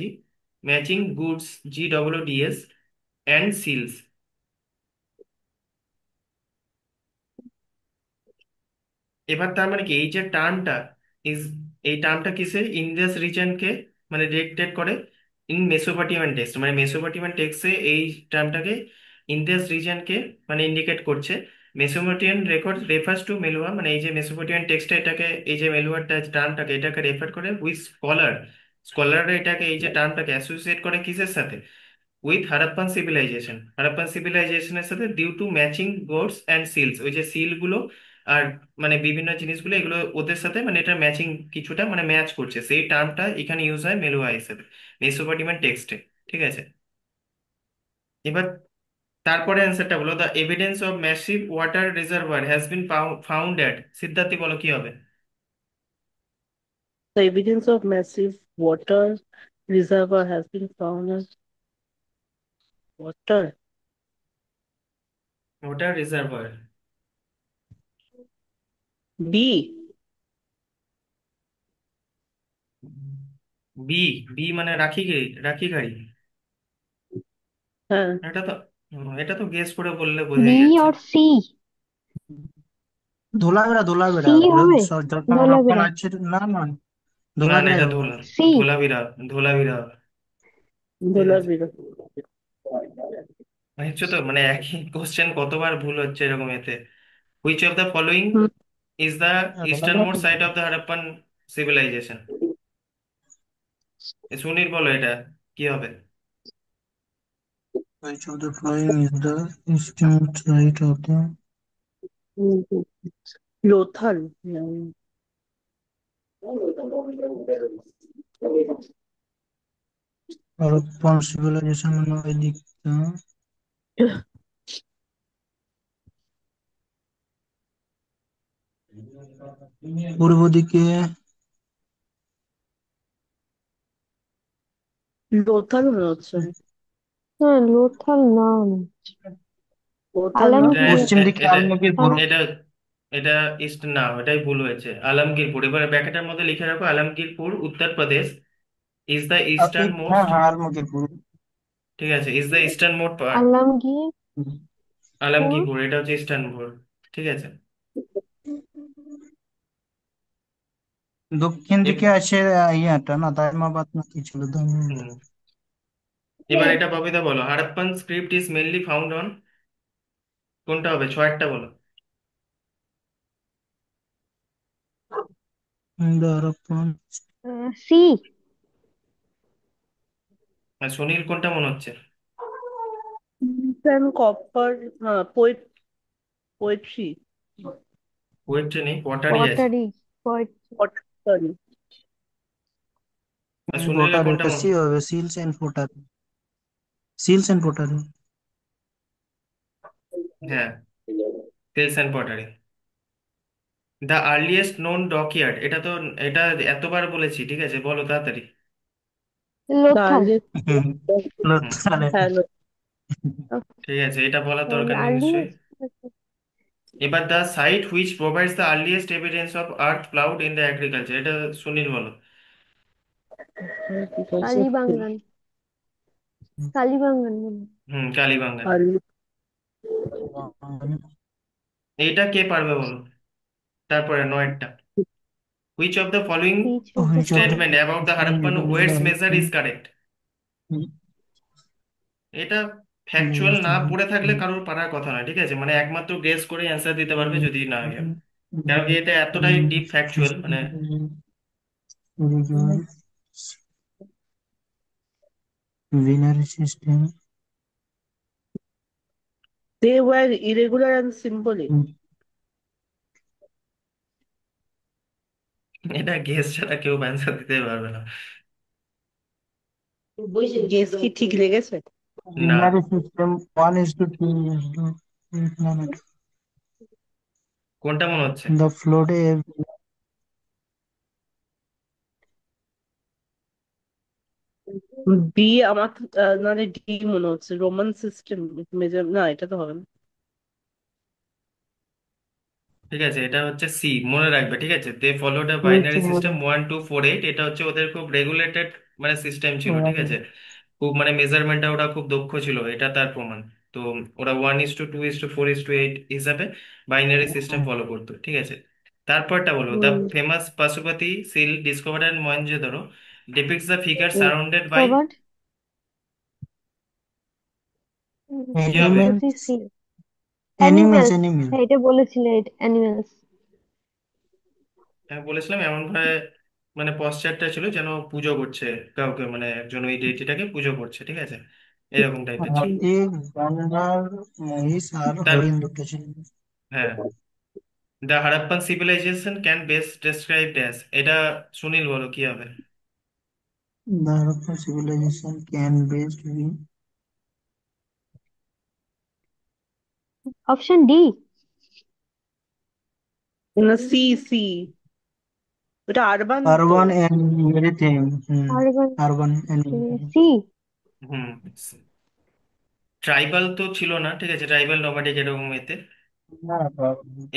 matching goods GWDS and seals। এবার তার মানে কি, এই যে টার্মটা ইজ, এই টার্মটা কিসে ইন্দাস রিজনকে মানে রিলেটেড করে ইন মেসোপটেমিয়ান টেক্সট, মানে মেসোপটেমিয়ান টেক্সটে এই টার্মটাকে ইন্দাস রিজনকে মানে ইন্ডিকেট করছে। Mesopotamian record refers to Meluha, মানে এই যে মেসোপটেমিয়ান টেক্সটটা এটাকে, এই যে মেলুয়ারটা টার্মটাকে এটাকে রেফার করে উইথ স্কলাররা এটাকে, এই যে টার্মটাকে অ্যাসোসিয়েট করে কিসের সাথে? উইথ হারাপ্পান সিভিলাইজেশনের সাথে, due to matching goods and seals, ওই যে সিল গুলো আর মানে বিভিন্ন জিনিসগুলো, এগুলো ওদের সাথে মানে এটা ম্যাচিং কিছুটা মানে ম্যাচ করছে, সেই টার্মটা এখানে ইউজ হয় মেলুহা হিসেবে মেসোপটেমিয়ান টেক্সটে। ঠিক আছে, এবার তারপরে অ্যান্সারটা বলো, the evidence of massive water reservoir has been found at, Siddharthi বলো কি হবে? The evidence of massive water reservoir has been found as water. Water reservoir, B. B, B মানে রাখি রাখি গাড়ি। হ্যাঁ, এটা তো গেস করে বললে বি বোঝাই যাচ্ছে। और सी। ধোলাবেড়া सी ধোলাবেড়া হবে। যত হরপ্পান ধোলাবিরা। আছে, না না, না না, ধোলাবেড়াই এটা হবে। सी। ধোলাভিরা, ধোলাভিরা হবে। ঠিক আছে, ধোলাবিরা। দেখছো তো মানে একই কোশ্চেন কতবার ভুল হচ্ছে এরকম এতে। Which of the following hmm, is the eastern ধোলাবেড়া most site of the Harappan civilization? Sunil বলো এটা কি হবে। Which of the following is the eastern side of the hmm, hmm. Lothal. Harappan civilization মানে ওই দিকটা? পূর্ব দিকে। লোথাল মনে হচ্ছে। हाँ लोथल नाम। লোথাল না। এটা आलमगीर। পশ্চিম দিকে এটা আলমগীরপুর। हाँ। এটা এটা ইস্ট না, এটাই ভুল হয়েছে। আলমগীরপুর, এবার ব্র্যাকেটের মধ্যে লিখে রাখো Alamgirpur Uttar Pradesh is the eastern হ্যাঁ মোস্ট। হ্যাঁ, আলমগীরপুর। ঠিক আছে, is the eastern most part. Alamgir. पुर। আলমগীরপুর এটা হচ্ছে ইস্টার্ন মোস্ট। ঠিক আছে। দক্ষিণ দিকে এব- আছে ইয়াটা না, দাইমাবাদ না কি ছিল, দাইমাবাদ। হুম, এবার এটা ববিতা বলো, Harappan script is mainly found on, কোনটা হবে, ছয়টা বলো। হারাপ্পান। सी। আর সুনীল কোনটা মনে হচ্ছে? কপার। হ্যাঁ, পোয়েট্রি। পোয়েট্রি নেই, পটারি আছে। पॉटरी। पॉट। পটারি। আর সুনীলের পোটারি, কোনটা ওটা মনে? সি হবে, seals and pottery. Seals and pottery. হ্যাঁ, tells and pottery. The earliest known dockyard, এটা তো, এটা এতবার বলেছি, ঠিক আছে বলো তাড়াতাড়ি। लोथल। তাহলে হুম, তাহলে হ্যাঁ, ঠিক আছে, এটা বলার দরকার নেই নিশ্চয়ই। अर्लीस्ट। এবার the site which provides the earliest evidence of earth ploughed in the agriculture, এটা সুনীল বলো। कालीबंगन। कालीबंगन হুম, কালীবাঙ্গান। আর এটা কে পারবে বলো, তারপরে নয়টা। Which of the following which of the which of the statement about the Harappan weights measure is correct? এটা ফ্যাকচুয়াল না পড়ে থাকলে কারোর পারার কথা না, ঠিক আছে, মানে একমাত্র গেস করে অ্যান্সার দিতে পারবে যদি না হয়। কারণ কি এটা এতটাই ডিপ ফ্যাকচুয়াল মানে। binary system. they were irregular and symbolic. এটা গেস ছাড়া কেউ অ্যান্সার দিতে পারবে না। গেস কি ঠিক লেগেছে? না, Binary system 1:2 is to planet. কোনটা মনে হচ্ছে? The flood a বি আমার তো, নাহলে ডি মনে হচ্ছে, রোমান সিস্টেম মেজার, না এটা তো হবে না। ঠিক আছে, এটা হচ্ছে সি, মনে রাখবে, ঠিক আছে। They followed a which binary system was 1248, এটা হচ্ছে ওদের খুব রেগুলেটেড মানে সিস্টেম ছিল, ঠিক আছে। খুব মানে মেজারমেন্টটা ওরা খুব দক্ষ ছিল, এটা তার প্রমাণ। তো ওরা 1:2:4:8 হিসাবে বাইনারি সিস্টেম ফলো করতো, ঠিক আছে। তারপরটা বলো, the hmm, famous Pashupati seal discovered in Mohenjodaro depicts the figure hmm. surrounded by, covered. কি হবে? Pashupati animals, seal. animals, animals. animals. হ্যাঁ এটা বলেছিলে, অ্যানিমেলস। আমি বলেছিলাম এমন ভাবে মানে পশ্চারটা ছিল যেন পুজো করছে কাউকে, মানে একজন ওই ডেইটিটাকে পুজো করছে, ঠিক আছে, এরকম টাইপের ছিল। হাতি, গন্ডার, মহিষ আর তার, হরিণ দুটো ছিল। হ্যাঁ, the Harappan civilization can best described as, এটা সুনীল বলো কি হবে। The Harappan civilization can best be option D. না, সি সি, ওটা আরবান তো। urban and everything. Urban. Urban and everything. C. Hmm, tribal তো ছিল না, ঠিক আছে, ট্রাইবাল নবাডিক এরকম এতে। না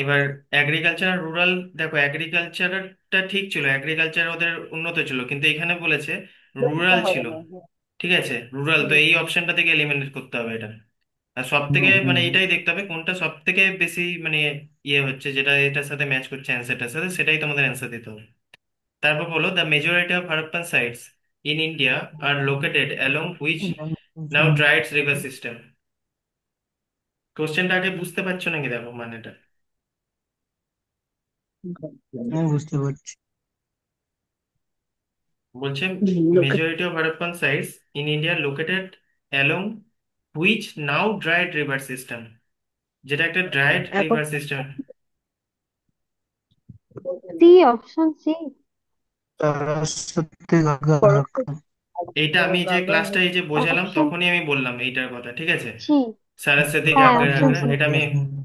এবার এগ্রিকালচার আর রুরাল, দেখো এগ্রিকালচারটা ঠিক ছিল, এগ্রিকালচার ওদের উন্নত ছিল, কিন্তু এখানে বলেছে রুরাল হবে ছিল। না। ঠিক আছে, রুরাল, তো এই অপশনটা থেকে এলিমিনেট করতে হবে এটা। আর সব থেকে হুম হুম মানে এটাই দেখতে হবে কোনটা সব থেকে বেশি মানে ইয়ে হচ্ছে, যেটা এটার সাথে ম্যাচ করছে অ্যান্সারটার সাথে, সেটাই তোমাদের অ্যান্সার দিতে হবে। তারপর বলো, the majority of Harappan sites in India are located along which now dried river system. কোশ্চেনটা আগে বুঝতে পারছো নাকি, দেখো মানেটা। আমি বুঝতে পারছি। বলছে লোকে majority of Harappan sites in India located along which now dried river system, যেটা একটা ড্রাইড এখন river system. C, option C. Saraswati Ganga খরস্রোতা ভারত। এইটা আমি যে গঙ্গা ক্লাসটা এই যে বোঝালাম অপশন তখনই আমি বললাম এইটার কথা, ঠিক আছে। সি। সরস্বতী হ্যাঁ, গঙ্গা অপশন গঙ্গা, সি। এটা আমি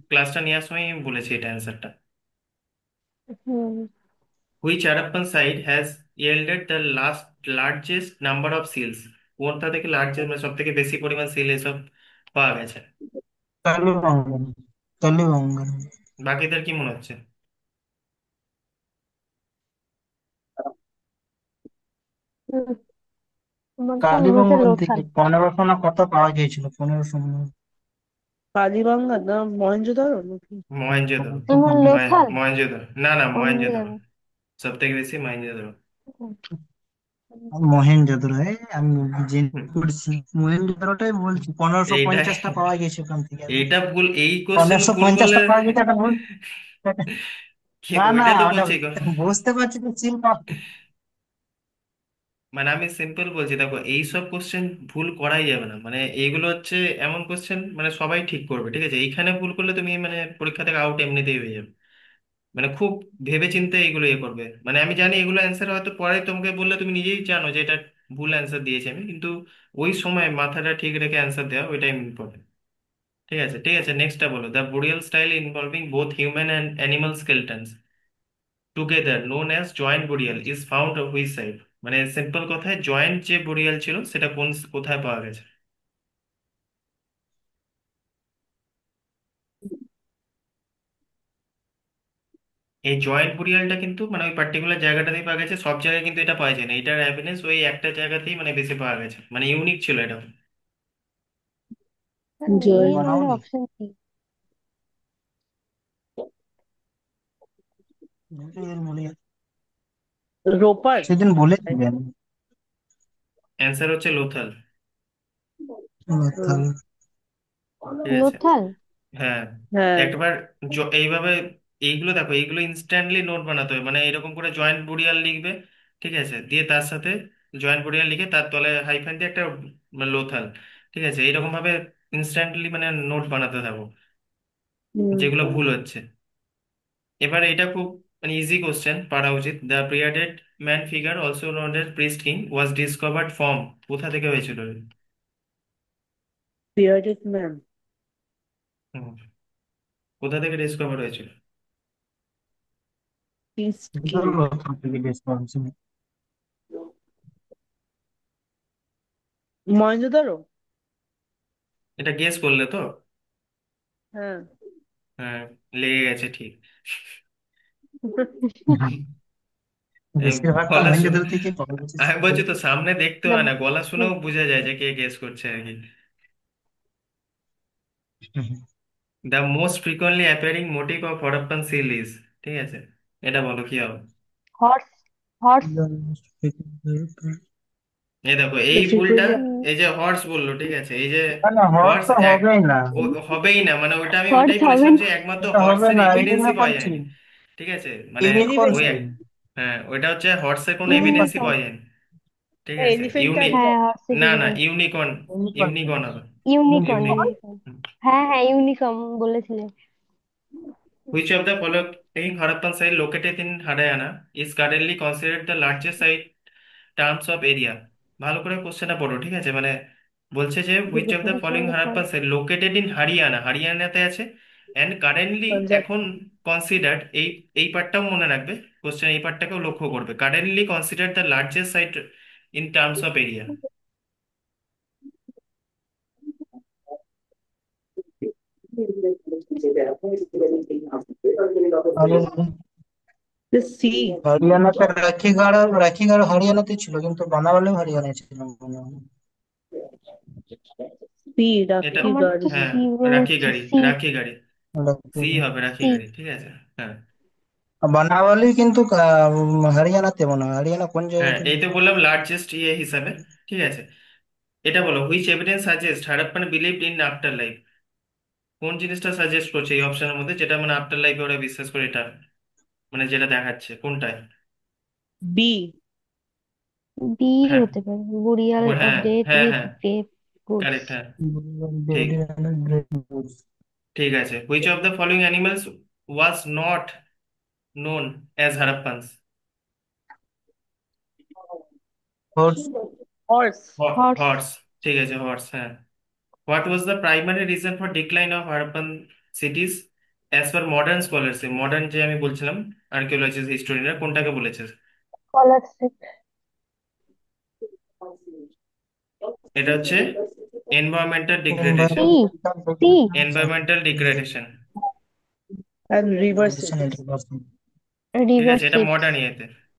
ক্লাসটা নেওয়ার সময় আমি বলেছি এটা অ্যান্সারটা। Hmm. Which Harappan site has yielded the largest number of seals, কোনটা থেকে লার্জেস্ট মানে সব থেকে বেশি পরিমাণ সিল এসব পাওয়া গেছে। কালীবঙ্গন। কালীবঙ্গন। বাকিদের কি মনে হচ্ছে? হুম, আমার তো মনে হচ্ছে কালীবঙ্গন থেকে লোথাল। 1500 না কত পাওয়া গিয়েছিল, 1500 মনে হয়। কালীগঙ্গা না মহেঞ্জোদারো নাকি? মহেঞ্জোদারো। আমার লোথাল। মহেঞ্জোদারো, না না অন্য মহেঞ্জোদারো, জায়গায়। সব থেকে বেশি মহেঞ্জোদারো। মহেঞ্জোদারো, আমি জেনে হুম, পড়ছি। মহেঞ্জোদারোটাই বলছি, পনেরোশো এইটা পঞ্চাশটা পাওয়া গেছে ওখান থেকে। এইটা ভুল, এই কোশ্চেন পনেরোশো ভুল করলে পঞ্চাশটা পাওয়া গেছে, এটা ভুল। না না, ওইটাই তো ওটা বলছি গো। বুঝতে পারছি তো, চিল পাওয়া। মানে আমি সিম্পল বলছি, দেখো এই সব কোশ্চেন ভুল করাই যাবে না, মানে এইগুলো হচ্ছে এমন কোশ্চেন মানে সবাই ঠিক করবে, ঠিক আছে। এইখানে ভুল করলে তুমি মানে পরীক্ষা থেকে আউট এমনিতেই হয়ে যাবে। মানে খুব ভেবে চিন্তে এগুলো ইয়ে করবে, মানে আমি জানি এগুলো অ্যান্সার হয়তো পরে তোমাকে বললে তুমি নিজেই জানো যে এটা ভুল অ্যান্সার দিয়েছি আমি, কিন্তু ওই সময় মাথাটা ঠিক রেখে অ্যান্সার দেওয়া ওইটাই ইম্পর্টেন্ট। ঠিক আছে, ঠিক আছে, নেক্সটটা বলো, the burial style involving both human and animal skeletons together known as joint burial is found of which site. মানে সিম্পল কথায় জয়েন্ট যে বুরিয়াল ছিল সেটা কোথায় পাওয়া গেছে। এই জয়েন্ট বুরিয়ালটা কিন্তু মানে ওই পার্টিকুলার জায়গাটাতেই পাওয়া গেছে, সব জায়গায় কিন্তু এটা পাওয়া যায় না, এটার এভিডেন্স ওই একটা জায়গাতেই মানে বেশি পাওয়া গেছে, মানে ইউনিক ছিল এটা। জয় এই তাহলে বানাওনি। Option C. রোপার। সেদিন বলেছিলেন। অ্যান্সার হচ্ছে লোথাল। হুম, তাহলে ঠিক আছে, লোথাল। হ্যাঁ। হ্যাঁ। একবার এইভাবে এইগুলো দেখো, এইগুলো ইনস্ট্যান্টলি নোট বানাতে হবে, মানে এরকম করে জয়েন্ট বুরিয়াল লিখবে, ঠিক আছে, দিয়ে তার সাথে জয়েন্ট বুরিয়াল লিখে তার তলে হাইফেন দিয়ে একটা লোথাল, ঠিক আছে, এইরকম ভাবে ইনস্ট্যান্টলি মানে নোট বানাতে থাকো হুম। যেগুলো ভুল হচ্ছে। এবার এটা খুব মানে ইজি কোশ্চেন, পারা উচিত। The bearded man figure also known as priest king was discovered from, কোথা থেকে হয়েছিল? Bearded man. হুম, কোথা থেকে ডিসকভার হয়েছিল? East king. ধরো থেকে রেসপন্সিবল। মহেঞ্জোদারো। এটা গেস করলে তো? হ্যাঁ। হ্যাঁ, লেগে গেছে ঠিক। এই বেশিরভাগটা গলা শুনে, মহেঞ্জোদারো থেকে পাওয়া গেছে। আমি বলছি তো সামনে দেখতে না, হয় না, গলা শুনেও বোঝা যায় যে কে গেস করছে আর কি। The most frequently appearing motif of Harappan seal is, ঠিক আছে, এটা বলো কি হবে। হর্স। হর্স। এই দেখো এই ভুলটা, ফ্রিকুয়েন্টলি। এই যে হর্স বললো, ঠিক আছে, এই যে না না, হওয়ার হর্স তো এক হবেই না। হবেই না, মানে ওইটা আমি হর্স ওইটাই হবে বলেছিলাম না। যে একমাত্র এটা হবে হর্সের না, এই জন্য এভিডেন্সই পাওয়া বলছি। যায়নি, ঠিক আছে, মানে ইউনিকর্ন ওই এলিফেন্টার। এক, হ্যাঁ ওইটা হচ্ছে হর্সের কোনো এভিডেন্সই ইউনিকর্ন। পাওয়া যায়নি, ঠিক আছে, এলিফেন্টার। ইউনিক, হ্যাঁ, হর্সের না না এভিডেন্স। Unicorn, unicorn. ইউনিকর্ন হবে, ইউনিকর্ন। ইউনিক। ইউনিকর্ন। হ্যাঁ হ্যাঁ, ইউনিকর্ন বলেছিলে। Which of the following Harappan site located in Haryana is currently considered the largest site terms of area? ভালো করে কোশ্চেনটা পড়ো, ঠিক আছে, মানে বলছে যে which of the following Harappan site located in Haryana, হারিয়ানাতে আছে, অ্যান্ড কারেন্টলি পাঞ্জাব। এখন কনসিডার্ড, এই পার্টটাও মনে রাখবে, কোশ্চেন এই পার্টটাকেও লক্ষ্য করবে, currently considered the largest site in terms of area. আরে সি। হরিয়ানাতে রাখিগড় হরিয়ানাতে ছিল, কিন্তু বানাওয়ালেও হরিয়ানায় ছিল মনে হয়। সি, এটা রাখি আমার তো গাড়ি। হ্যাঁ, সি মনে রাখি হচ্ছে, গাড়ি, সি। রাখি গাড়ি। সি হবে, রাখি সি। গাড়ি, ঠিক আছে। হ্যাঁ। বানাওয়ালি কিন্তু হরিয়ানাতে মনে হয়। হরিয়ানা কোন হ্যাঁ, জায়গাটা? এই তো বললাম লার্জেস্ট ইয়ে হিসাবে, ঠিক আছে। এটা বলো, which evidence suggest Harappan believed in afterlife. কোন জিনিসটা সাজেস্ট করছে এই অপশনের মধ্যে, যেটা মানে আফটার লাইফে ওরা বিশ্বাস করে, এটা মানে যেটা দেখাচ্ছে কোনটায়? বি। বি হ্যাঁ, হতে পারে, বুরিয়াল আ হ্যাঁ, ডেট হ্যাঁ, উইথ হ্যাঁ, গ্রেপ গুডস। কারেক্ট, হ্যাঁ। ঠিক, Buried in a great woods. ঠিক আছে। Which of the following animals was not known as Harappans? Horse. Horse. Horse. Horse, ঠিক আছে, হর্স, হ্যাঁ। What was the primary reason for decline of Harappan cities as per modern scholarship? Modern যে আমি বলছিলাম আর্কিওলজিস্ট হিস্টোরিয়ানরা কোনটাকে বলেছে? স্কলারশিপ। এটা হচ্ছে environmental degradation. Environmental C. degradation. Environmental degradation, and river Degradation সিটিজ। and reversion. ঠিক আছে, এটা রিভার্সিভ। মডার্ন ইয়েতে।